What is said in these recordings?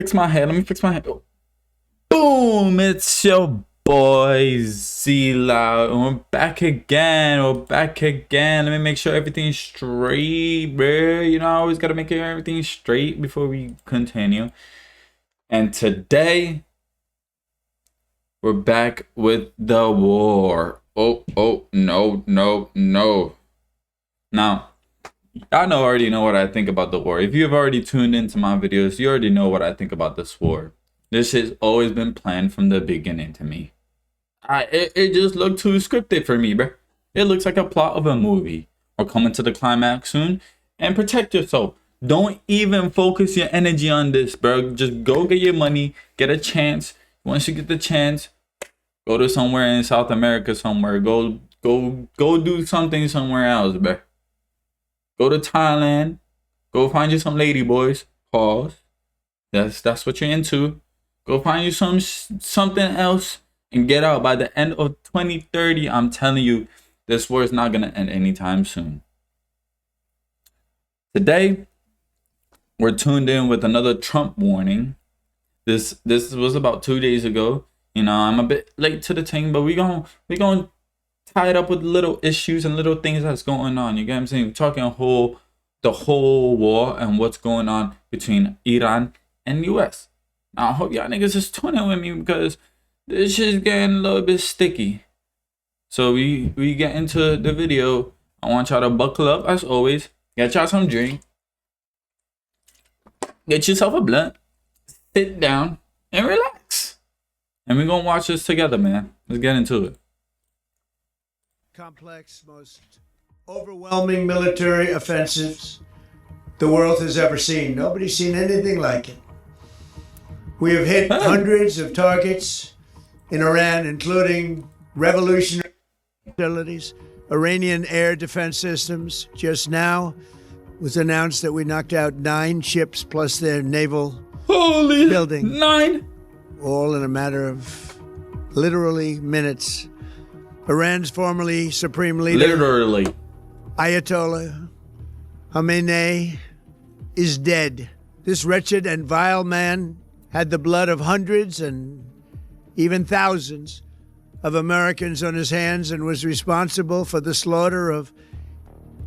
Fix my head. Let me fix my head. Boom! It's your boy Z-Loud, and we're back again. We're back again. Let me make sure everything's straight, bro. You know, I always gotta make sure everything's straight before we continue. And today, we're back with the war. Oh, no. Now, I already know what I think about the war. If you have already tuned into my videos, you already know what I think about this war. This has always been planned from the beginning to me. It just looked too scripted for me, bro. It looks like a plot of a movie. We're coming to the climax soon. And protect yourself. Don't even focus your energy on this, bro. Just go get your money. Get a chance. Once you get the chance, go to somewhere in South America somewhere. Go do something somewhere else, bro. Go to Thailand. Go find you some lady boys. Pause. That's what you're into. Go find you something else and get out. By the end of 2030, I'm telling you, this war is not gonna end anytime soon. Today, we're tuned in with another Trump warning. This was about 2 days ago. You know, I'm a bit late to the thing, but we gonna tie it up with little issues and little things that's going on. You get what I'm saying? We're talking the whole war and what's going on between Iran and US. Now, I hope y'all niggas is tuning with me because this shit's getting a little bit sticky. So we get into the video. I want y'all to buckle up as always. Get y'all some drink. Get yourself a blunt. Sit down and relax. And we're gonna watch this together, man. Let's get into it. Complex, most overwhelming military offensives the world has ever seen. Nobody's seen anything like it. We have hit hundreds of targets in Iran, including revolutionary facilities, Iranian air defense systems. Just now was announced that we knocked out 9 ships plus their naval building. 9? All in a matter of literally minutes. Iran's formerly supreme leader, Ayatollah Khamenei, is dead. This wretched and vile man had the blood of hundreds and even thousands of Americans on his hands and was responsible for the slaughter of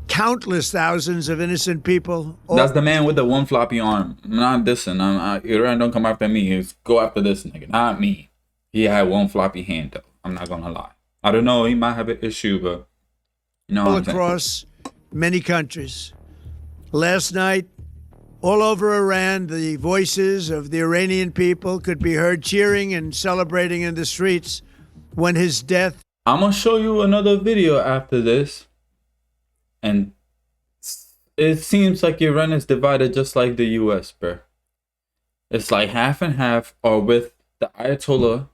countless thousands of innocent people. That's the man with the one floppy arm. I'm not dissing. Iran don't come after me. It's go after this nigga, not me. He had one floppy hand though. I'm not gonna lie. I don't know. He might have an issue, but you know. All across many countries. Last night, all over Iran, the voices of the Iranian people could be heard cheering and celebrating in the streets when his death. I'm gonna show you another video after this, and it seems like Iran is divided just like the U.S., bro. It's like half and half are with the Ayatollah,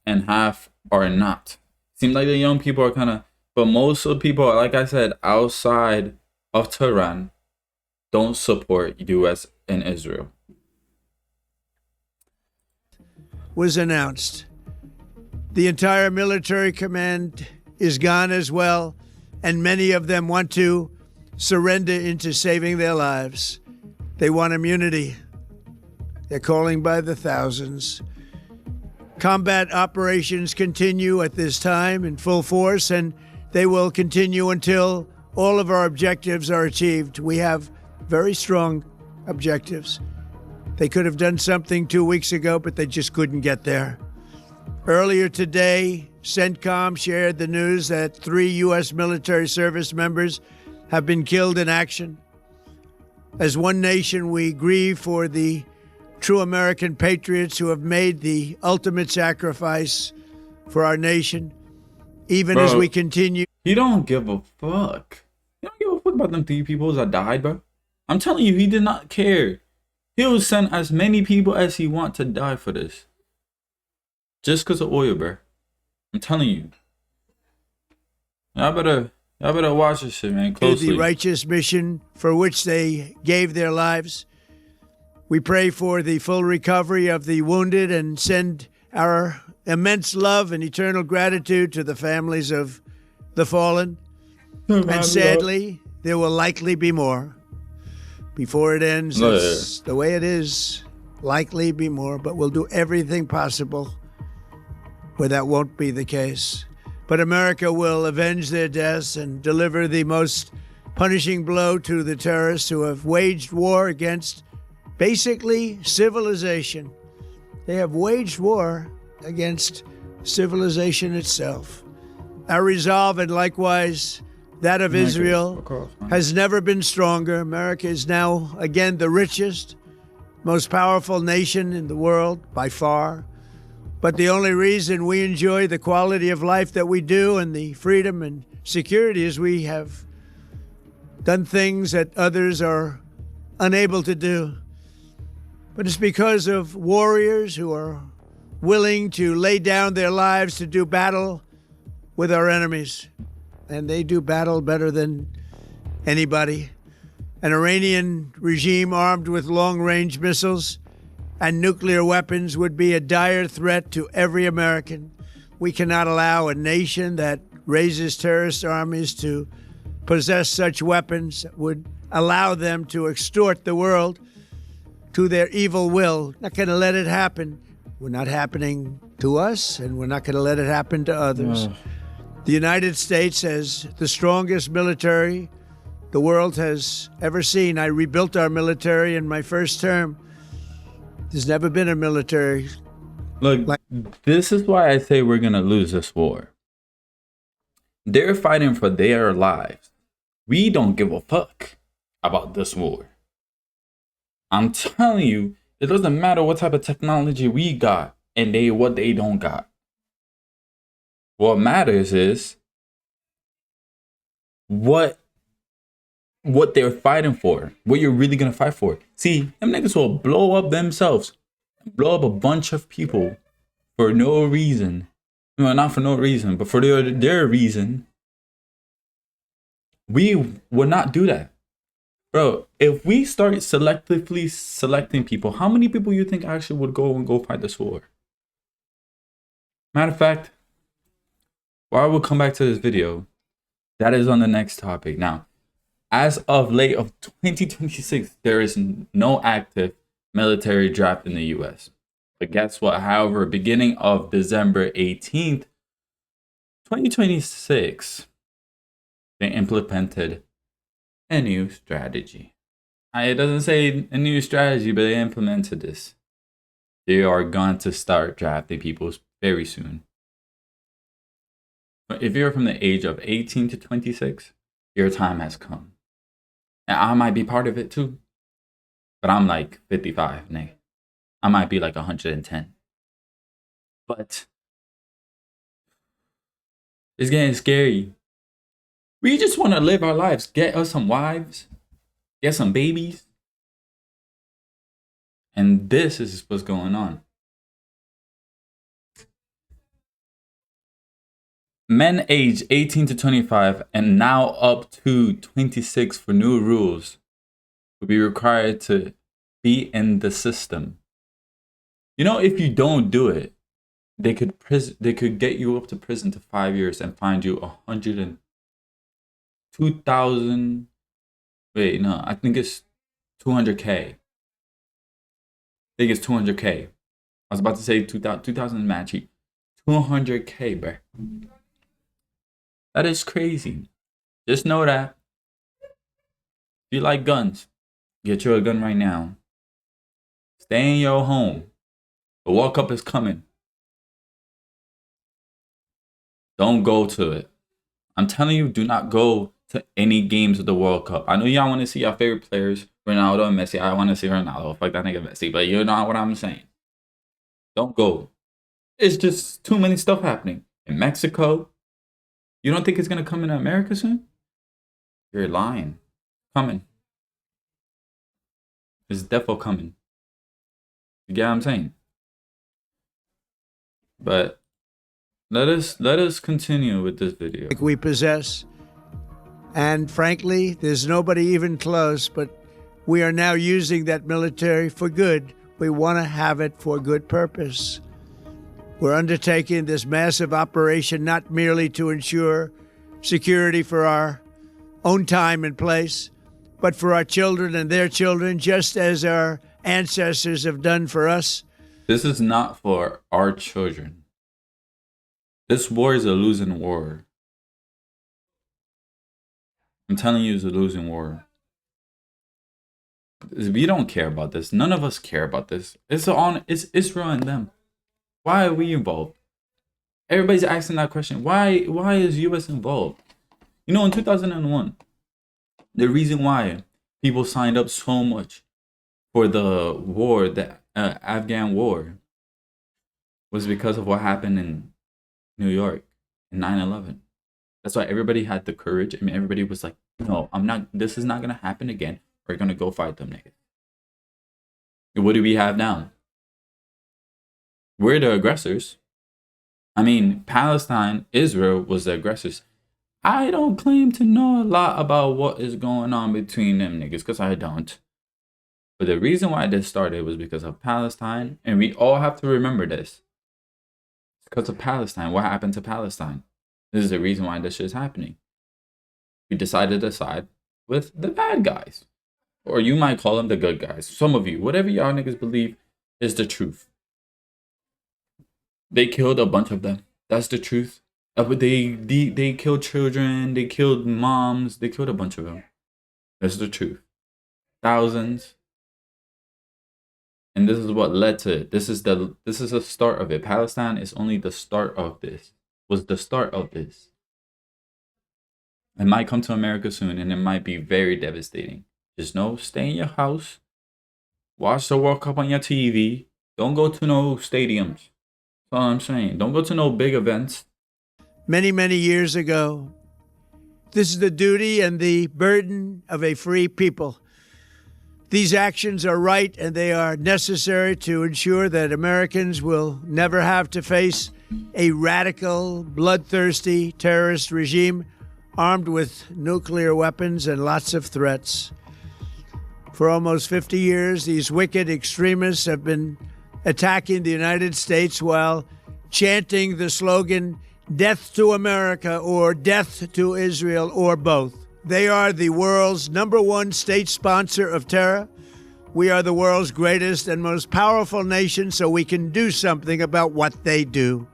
and half are not. Seems like the young people are kind of, but most of the people, like I said, outside of Tehran, don't support U.S. and Israel. Was announced. The entire military command is gone as well, and many of them want to surrender into saving their lives. They want immunity. They're calling by the thousands. Combat operations continue at this time in full force, and they will continue until all of our objectives are achieved. We have very strong objectives. They could have done something 2 weeks ago, but they just couldn't get there. Earlier today, CENTCOM shared the news that 3 U.S. military service members have been killed in action. As one nation, we grieve for the true American patriots who have made the ultimate sacrifice for our nation, even as we continue. He don't give a fuck. He don't give a fuck about them 3 people that died, bro. I'm telling you, he did not care. He'll send as many people as he want to die for this. Just because of oil, bro. I'm telling you. Y'all better watch this shit, man, closely. The righteous mission for which they gave their lives. We pray for the full recovery of the wounded and send our immense love and eternal gratitude to the families of the fallen. And sadly, there will likely be more. Before it ends, that's the way it is. likely be more, but we'll do everything possible where that won't be the case. But America will avenge their deaths and deliver the most punishing blow to the terrorists who have waged war against basically civilization. They have waged war against civilization itself. Our resolve, and likewise that of Israel, has never been stronger. America is now, again, the richest, most powerful nation in the world by far. But the only reason we enjoy the quality of life that we do and the freedom and security is we have done things that others are unable to do. But it's because of warriors who are willing to lay down their lives to do battle with our enemies. And they do battle better than anybody. An Iranian regime armed with long-range missiles and nuclear weapons would be a dire threat to every American. We cannot allow a nation that raises terrorist armies to possess such weapons that would allow them to extort the world to their evil will. Not going to let it happen. We're not happening to us, and we're not going to let it happen to others. The United States has the strongest military the world has ever seen. I rebuilt our military in my first term. There's never been a military. Look, this is why I say we're going to lose this war. They're fighting for their lives. We don't give a fuck about this war. I'm telling you, it doesn't matter what type of technology we got and what they don't got. What matters is what they're fighting for, what you're really gonna fight for. See, them niggas will blow up themselves, blow up a bunch of people for no reason. Well, not for no reason, but for their reason. We would not do that. Bro, if we start selectively selecting people, how many people you think actually would go fight this war? Matter of fact, while we'll come back to this video, that is on the next topic. Now, as of late of 2026, there is no active military draft in the US. But guess what? However, beginning of December 18th, 2026, they implemented a new strategy. It doesn't say a new strategy, but they implemented this. They are going to start drafting people very soon. But if you're from the age of 18 to 26, your time has come. And I might be part of it too. But I'm like 55, nigga. I might be like 110. But it's getting scary. We just want to live our lives. Get us some wives. Get some babies. And this is what's going on. Men aged 18 to 25 and now up to 26 for new rules will be required to be in the system. You know, if you don't do it, they could get you up to prison to 5 years and find you 102,000. Wait, no, I think it's 200K. I think it's 200K. I was about to say 2,000 matchy. 200K, bro. That is crazy. Just know that. If you like guns, get you a gun right now. Stay in your home. The World Cup is coming. Don't go to it. I'm telling you, do not go to any games of the World Cup. I know y'all want to see your favorite players, Ronaldo and Messi. I want to see Ronaldo. Fuck that nigga Messi. But you know what I'm saying. Don't go. It's just too many stuff happening. In Mexico. You don't think it's going to come in America soon? You're lying. Coming. It's defo coming. You get what I'm saying? But let us continue with this video. We possess. And frankly, there's nobody even close, but we are now using that military for good. We want to have it for good purpose. We're undertaking this massive operation not merely to ensure security for our own time and place, but for our children and their children, just as our ancestors have done for us. This is not for our children. This war is a losing war. I'm telling you, it's a losing war. We don't care about this. None of us care about this. It's Israel and them. Why are we involved? Everybody's asking that question. Why is US involved? You know, in 2001, the reason why people signed up so much for the war, the Afghan war, was because of what happened in New York in 9/11. That's why everybody had the courage. I mean, everybody was like, no, this is not going to happen again. We're going to go fight them, niggas. What do we have now? We're the aggressors. I mean, Palestine, Israel was the aggressors. I don't claim to know a lot about what is going on between them niggas, because I don't. But the reason why this started was because of Palestine, and we all have to remember this. It's because of Palestine. What happened to Palestine? This is the reason why this shit is happening. We decided to side with the bad guys. Or you might call them the good guys. Some of you, whatever y'all niggas believe is the truth. They killed a bunch of them. That's the truth. They killed children. They killed moms. They killed a bunch of them. That's the truth. Thousands. And this is what led to it. This is the start of it. Palestine is only the start of this. Was the start of this. It might come to America soon, and it might be very devastating. Just know, stay in your house. Watch the World Cup on your TV. Don't go to no stadiums. That's all I'm saying. Don't go to no big events. Many, many years ago, this is the duty and the burden of a free people. These actions are right, and they are necessary to ensure that Americans will never have to face a radical, bloodthirsty terrorist regime armed with nuclear weapons and lots of threats. For almost 50 years, these wicked extremists have been attacking the United States while chanting the slogan, "Death to America" or "Death to Israel," or both. They are the world's #1 state sponsor of terror. We are the world's greatest and most powerful nation, so we can do something about what they do.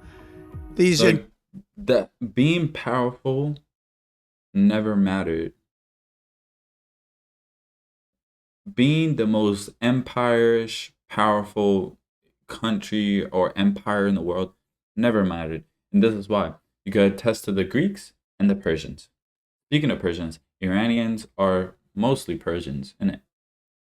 That being powerful never mattered. Being the most empire-ish, powerful country or empire in the world never mattered. And this is why. You could attest to the Greeks and the Persians. Speaking of Persians, Iranians are mostly Persians, innit?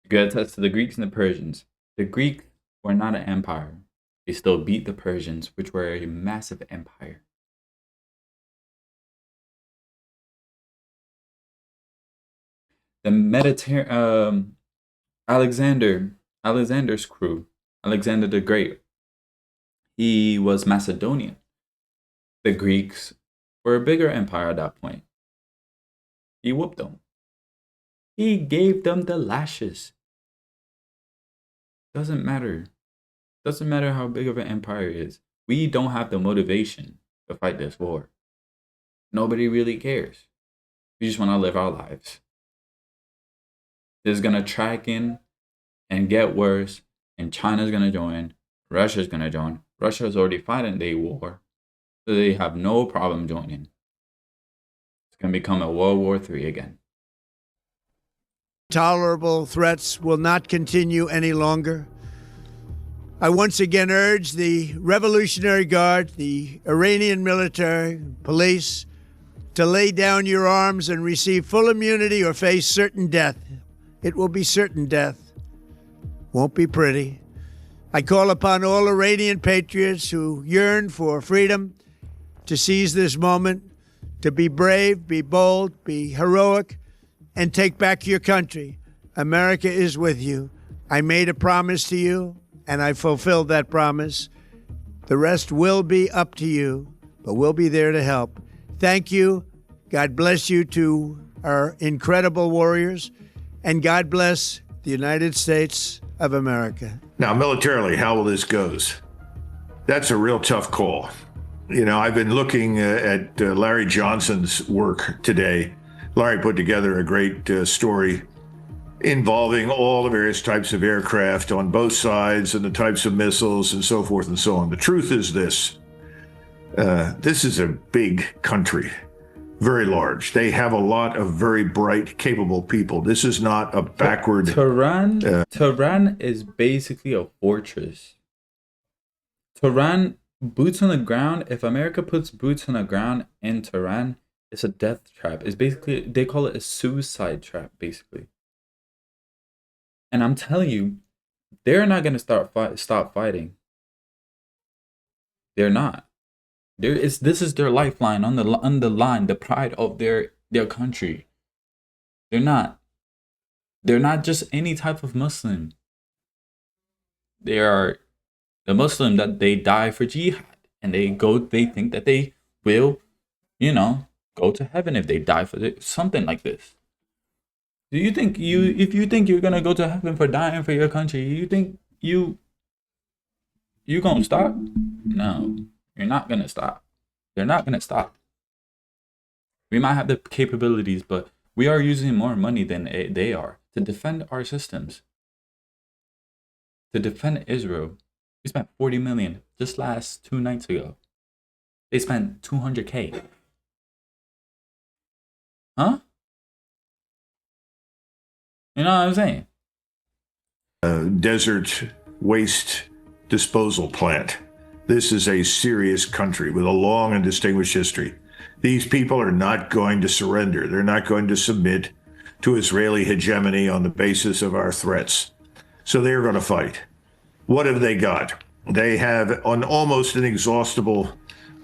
You could attest to the Greeks and the Persians. The Greeks were not an empire. They still beat the Persians, which were a massive empire. The Mediterranean, Alexander's crew, Alexander the Great, he was Macedonian. The Greeks were a bigger empire at that point. He whooped them. He gave them the lashes. Doesn't matter. Doesn't matter how big of an empire it is. We don't have the motivation to fight this war. Nobody really cares. We just want to live our lives. This is going to track in and get worse, and China's going to join. Russia's going to join. Russia's already fighting the war, so they have no problem joining. It's going to become a World War III again. Tolerable threats will not continue any longer. I once again urge the Revolutionary Guard, the Iranian military, police, to lay down your arms and receive full immunity or face certain death. It will be certain death. Won't be pretty. I call upon all Iranian patriots who yearn for freedom to seize this moment, to be brave, be bold, be heroic, and take back your country. America is with you. I made a promise to you, and I fulfilled that promise. The rest will be up to you, but we'll be there to help. Thank you. God bless you to our incredible warriors, and God bless the United States of America. Now, militarily, how will this goes? That's a real tough call. You know, I've been looking at Larry Johnson's work today. Larry put together a great story, involving all the various types of aircraft on both sides and the types of missiles and so forth and so on. The truth is this. This is a big country, very large. They have a lot of very bright, capable people. This is not a backward... Tehran is basically a fortress. Tehran, boots on the ground, if America puts boots on the ground in Tehran, it's a death trap. It's basically, they call it a suicide trap, basically. And I'm telling you, they're not going to stop fighting. They're not. This is their lifeline on the line, the pride of their country. They're not just any type of Muslim. They are the Muslim that they die for jihad, and they think that they will, go to heaven if they die for something like this. Do you think if you think you're gonna go to heaven for dying for your country, you think you gonna stop? No, you're not gonna stop. They're not gonna stop. We might have the capabilities, but we are using more money than they are to defend our systems. To defend Israel, we spent 40 million just last 2 nights ago. They spent 200K. Huh? You know what I'm saying? Desert waste disposal plant. This is a serious country with a long and distinguished history. These people are not going to surrender. They're not going to submit to Israeli hegemony on the basis of our threats. So they're going to fight. What have they got? They have an almost inexhaustible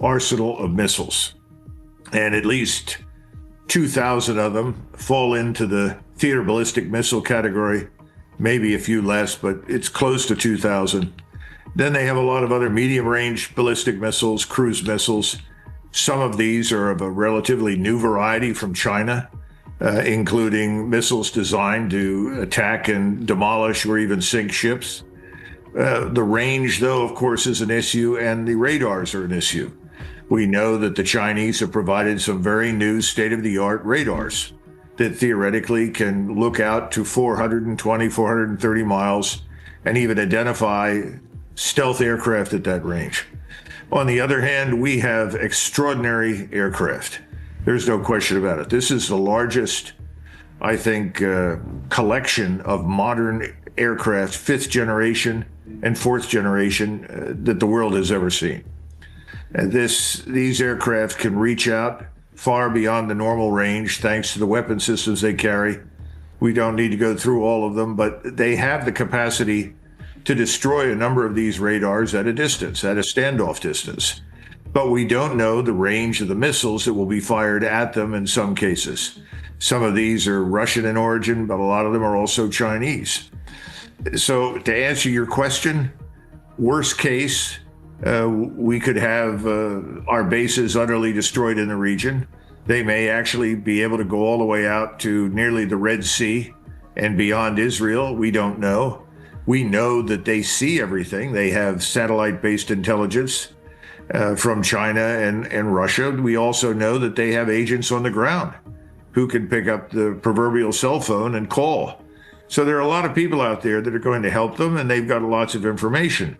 arsenal of missiles, and at least 2,000 of them fall into the theater ballistic missile category, maybe a few less, but it's close to 2,000. Then they have a lot of other medium-range ballistic missiles, cruise missiles. Some of these are of a relatively new variety from China, including missiles designed to attack and demolish or even sink ships. The range, though, of course, is an issue, and the radars are an issue. We know that the Chinese have provided some very new state-of-the-art radars that theoretically can look out to 420, 430 miles and even identify stealth aircraft at that range. On the other hand, we have extraordinary aircraft. There's no question about it. This is the largest, I think, collection of modern aircraft, 5th generation and 4th generation, that the world has ever seen. And these aircraft can reach out far beyond the normal range thanks to the weapon systems they carry. We don't need to go through all of them, but they have the capacity to destroy a number of these radars at a distance, at a standoff distance. But we don't know the range of the missiles that will be fired at them in some cases. Some of these are Russian in origin, but a lot of them are also Chinese. So to answer your question, worst case, we could have our bases utterly destroyed in the region. They may actually be able to go all the way out to nearly the Red Sea and beyond Israel. We don't know. We know that they see everything. They have satellite-based intelligence from China and Russia. We also know that they have agents on the ground who can pick up the proverbial cell phone and call. So there are a lot of people out there that are going to help them, and they've got lots of information.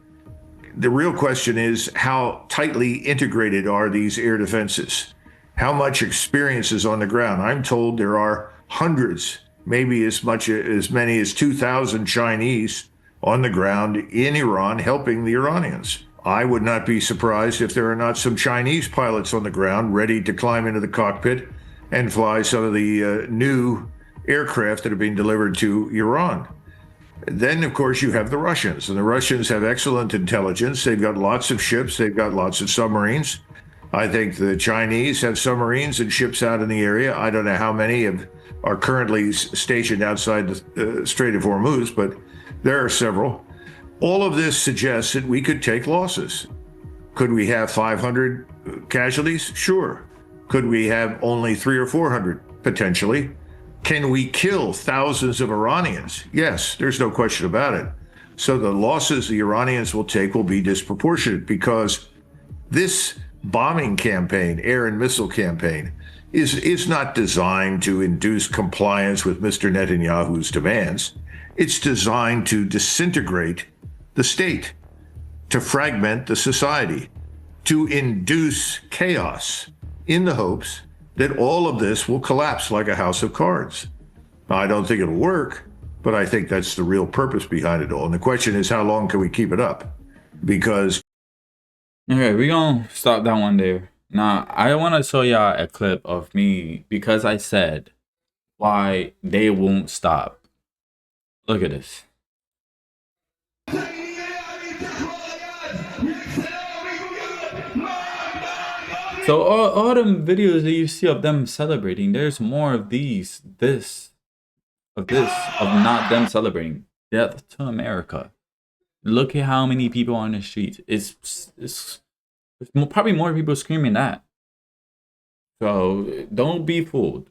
The real question is, how tightly integrated are these air defenses? How much experience is on the ground? I'm told there are hundreds, maybe as many as 2,000 Chinese on the ground in Iran helping the Iranians. I would not be surprised if there are not some Chinese pilots on the ground ready to climb into the cockpit and fly some of the new aircraft that are being delivered to Iran. Then, of course, you have the Russians, and the Russians have excellent intelligence. They've got lots of ships. They've got lots of submarines. I think the Chinese have submarines and ships out in the area. I don't know how many are currently stationed outside the Strait of Hormuz, but there are several. All of this suggests that we could take losses. Could we have 500 casualties? Sure. Could we have only 300 or 400? Potentially. Can we kill thousands of Iranians? Yes, there's no question about it. So the losses the Iranians will take will be disproportionate, because this bombing campaign, air and missile campaign, is not designed to induce compliance with Mr. Netanyahu's demands. It's designed to disintegrate the state, to fragment the society, to induce chaos in the hopes that all of this will collapse like a house of cards. Now, I don't think it'll work, but I think that's the real purpose behind it all. And the question is, how long can we keep it up? Because... Okay, we're gonna stop that one there. Now, I want to show y'all a clip of me because I said why they won't stop. Look at this. So all them videos that you see of them celebrating, there's more of of not them celebrating. Death to America. Look at how many people on the streets. It's probably more people screaming that. So don't be fooled.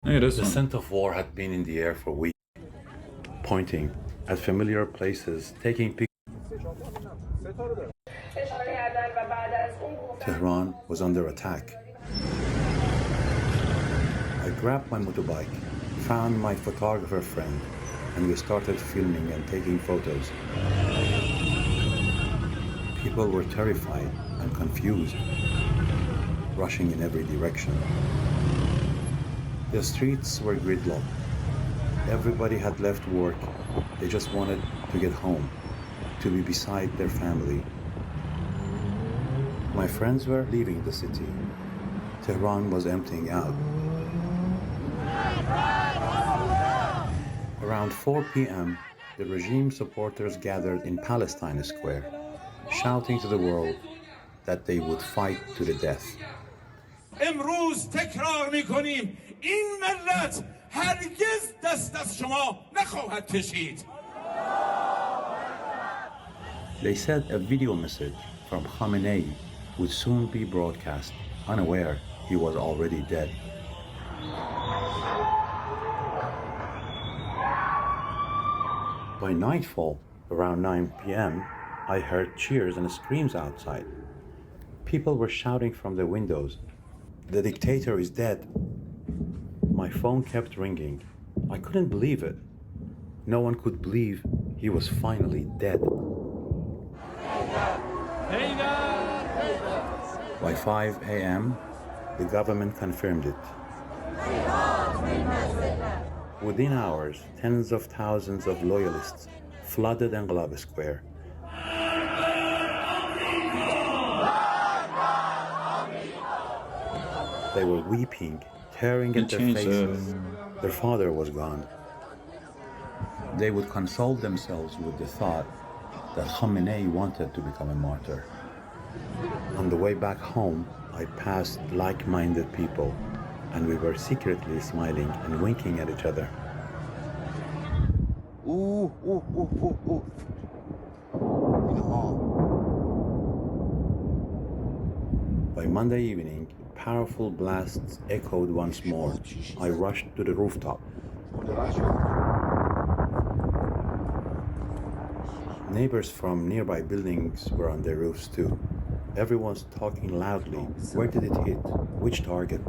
Look at this The one. scent of war had been in the air for weeks, pointing at familiar places, taking pictures. Tehran was under attack. I grabbed my motorbike, found my photographer friend, and we started filming and taking photos. People were terrified and confused, rushing in every direction. The streets were gridlocked. Everybody had left work. They just wanted to get home, to be beside their family. My friends were leaving the city. Tehran was emptying out. Around 4 p.m., the regime supporters gathered in Palestine Square, shouting to the world that they would fight to the death. امروز تکرار می‌کنیم این ملت هرگز دست از شما نخواهد کشید. They said a video message from Khamenei would soon be broadcast, unaware he was already dead. By nightfall, around 9 p.m., I heard cheers and screams outside. People were shouting from the windows, "The dictator is dead." My phone kept ringing. I couldn't believe it. No one could believe he was finally dead. By 5 a.m., the government confirmed it. Within hours, tens of thousands of loyalists flooded Enqilab Square. They were weeping, tearing at their faces. Their father was gone. They would console themselves with the thought that Khamenei wanted to become a martyr. On the way back home, I passed like-minded people, and we were secretly smiling and winking at each other. By Monday evening, powerful blasts echoed once more. I rushed to the rooftop. Neighbors from nearby buildings were on their roofs too. Everyone's talking loudly. Where did it hit? Which target?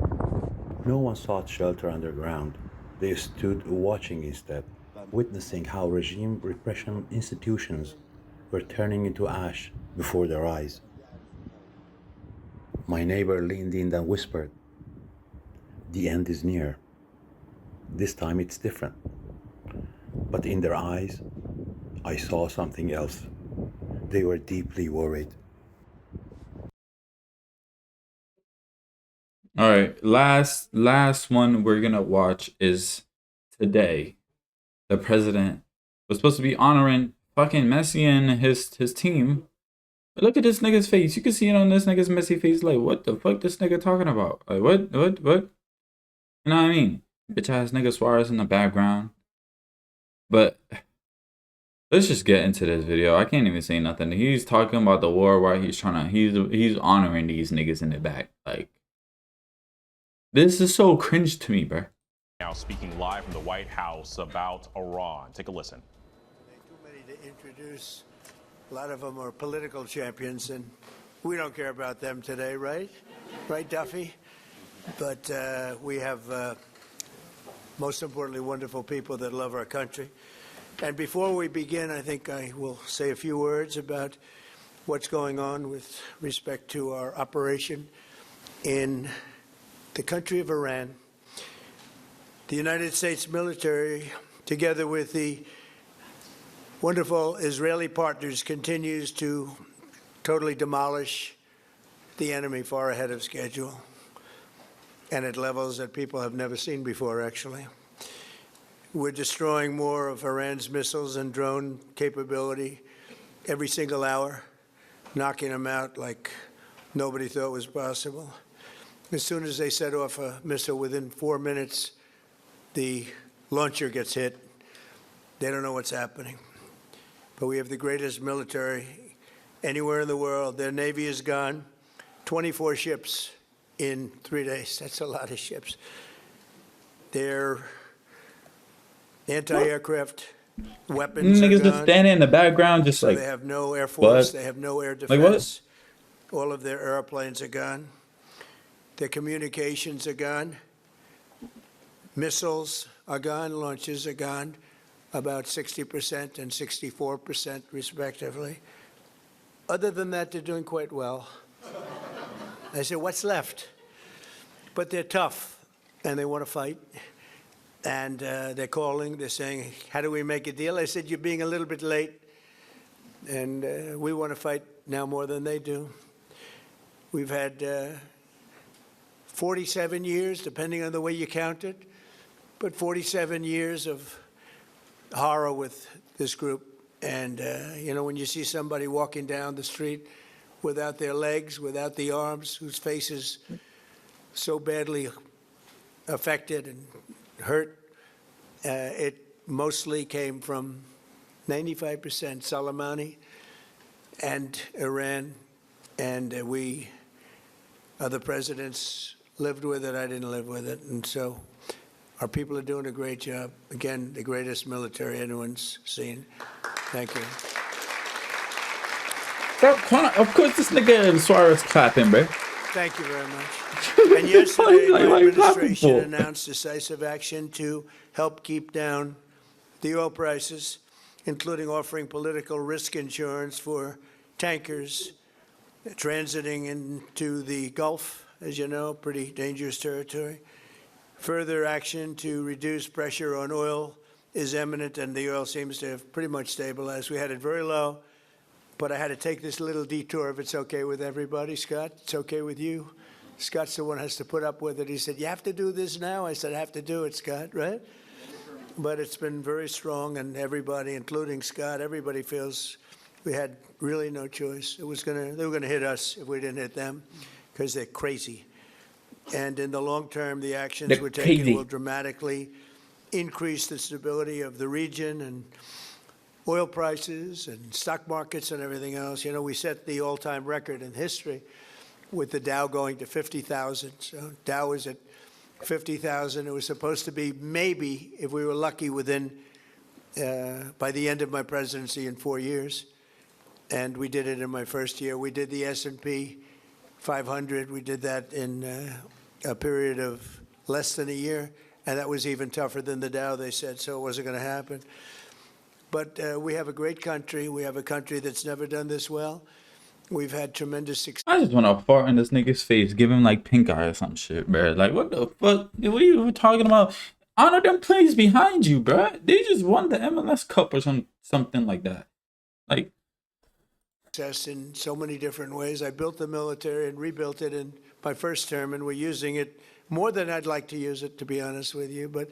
No one sought shelter underground. They stood watching instead, witnessing how regime repression institutions were turning into ash before their eyes. My neighbor leaned in and whispered, "The end is near. This time it's different." But in their eyes, I saw something else. They were deeply worried. All right, last one we're gonna watch is today. The president was supposed to be honoring fucking Messi and his team. But look at this nigga's face. You can see it on this nigga's messy face. Like, what the fuck this nigga talking about? Like, what? You know what I mean? Bitch ass nigga Suarez in the background. But let's just get into this video. I can't even say nothing. He's talking about the war while he's he's honoring these niggas in the back. Like, this is so cringe to me, bro. Now speaking live from the White House about Iran. Take a listen. introduce. A lot of them are political champions, and we don't care about them today, right? Right, Duffy? But we have, most importantly, wonderful people that love our country. And before we begin, I think I will say a few words about what's going on with respect to our operation in the country of Iran. The United States military, together with the wonderful Israeli partners, continues to totally demolish the enemy far ahead of schedule and at levels that people have never seen before, actually. We're destroying more of Iran's missiles and drone capability every single hour, knocking them out like nobody thought was possible. As soon as they set off a missile, within 4 minutes, the launcher gets hit. They don't know what's happening. But we have the greatest military anywhere in the world. Their Navy is gone. 24 ships in 3 days. That's a lot of ships. Their anti-aircraft weapons are Niggas gone. just standing in the background, just So like, they have no Air Force. what? They have no air Like defense. what? All of their airplanes are gone. Their communications are gone. Missiles are gone. Launches are gone. About 60% and 64% respectively. Other than that, they're doing quite well. I said, what's left? But they're tough, and they want to fight. And they're calling, they're saying, how do we make a deal? I said, you're being a little bit late, and we want to fight now more than they do. We've had 47 years, depending on the way you count it, but 47 years of horror with this group. And, you know, when you see somebody walking down the street without their legs, without the arms, whose face is so badly affected and hurt, it mostly came from 95% Soleimani and Iran, and we, other presidents, lived with it. I didn't live with it, and so our people are doing a great job. Again, the greatest military anyone's seen. Thank you. Of course, this nigga Suarez clapping, bro. Thank you very much. And yesterday, Like, my what are you clapping administration for? announced decisive action to help keep down the oil prices, including offering political risk insurance for tankers transiting into the Gulf, as you know, pretty dangerous territory. Further action to reduce pressure on oil is imminent, and the oil seems to have pretty much stabilized. We had it very low, but I had to take this little detour, if it's okay with everybody. Scott, it's okay with you? Scott's the one who has to put up with it. He said, you have to do this now? I said, I have to do it, Scott, right? But it's been very strong, and everybody, including Scott, everybody feels we had really no choice. They were going to hit us if we didn't hit them, because they're crazy. And in the long term, the actions They're we're taking crazy. will dramatically increase the stability of the region and oil prices and stock markets and everything else. You know, we set the all-time record in history with the Dow going to 50,000. So Dow is at 50,000. It was supposed to be maybe, if we were lucky, within by the end of my presidency in 4 years. And we did it in my first year. We did the S&P 500. We did that in a period of less than a year. And that was even tougher than the Dow, they said, so it wasn't going to happen. But we have a great country. We have a country that's never done this well. We've had tremendous success. I just want to fart in this nigga's face, give him like pink eye or some shit, bro. Like, what the fuck? What are you talking about? Honor them plays behind you, bro. They just won the MLS Cup or something like that. Like, In so many different ways. I built the military and rebuilt it in my first term, and we're using it more than I'd like to use it, to be honest with you. But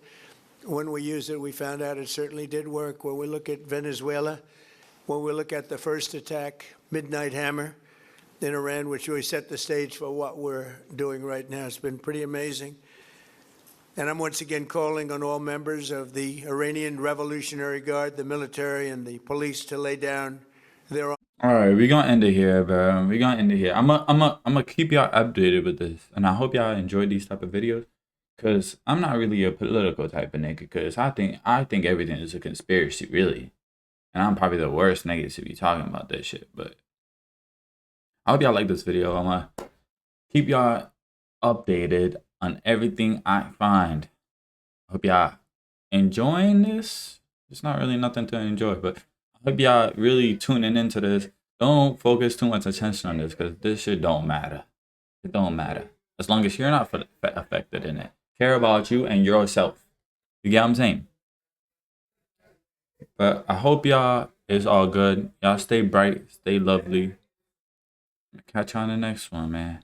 when we used it, we found out it certainly did work. When we look at Venezuela, when we look at the first attack, Midnight Hammer in Iran, which really set the stage for what we're doing right now, it's been pretty amazing. And I'm once again calling on all members of the Iranian Revolutionary Guard, the military, and the police to lay down their own. all right, we gonna end it here, bro. We gonna end it here. I'm gonna keep y'all updated with this, and I hope y'all enjoy these type of videos, cause I'm not really a political type of nigga, cause I think everything is a conspiracy, really. And I'm probably the worst nigga to be talking about this shit. But I hope y'all like this video. I'm gonna keep y'all updated on everything I find. Hope y'all enjoying this. It's not really nothing to enjoy, but I hope y'all really tuning into this. Don't focus too much attention on this, because this shit don't matter. It don't matter. As long as you're not affected in it. Care about you and yourself. You get what I'm saying? But I hope y'all is all good. Y'all stay bright, stay lovely. Catch you on the next one, man.